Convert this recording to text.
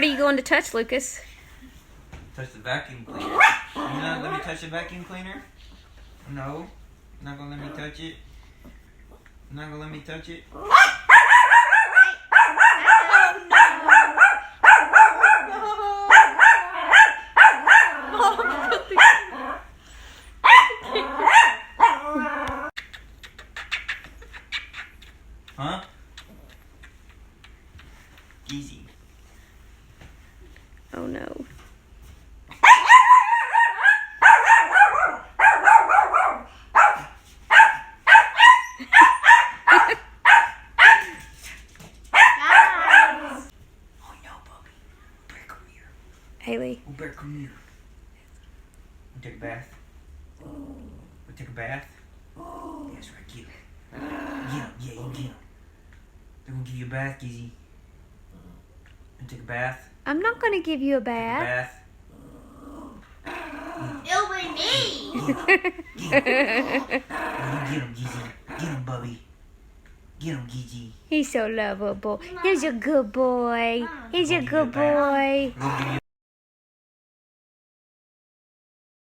are you going to touch, Lucas? Touch the vacuum cleaner. You not let me touch the vacuum cleaner? No. Not gonna let me touch it. Not gonna let me touch it. Huh? Easy. Oh no. Haley. Oh, Bear, come here. We'll take a bath. We'll take a bath. That's right, get him. Get him, yeah, you get him. They're gonna give you a bath, Gizzy. And take a bath. I'm not going to give you a bath. It'll be me. Get him, Gizzy. Get him, Bubby. Get him, Gizzy. He's so lovable. He's a good boy. He's a good boy.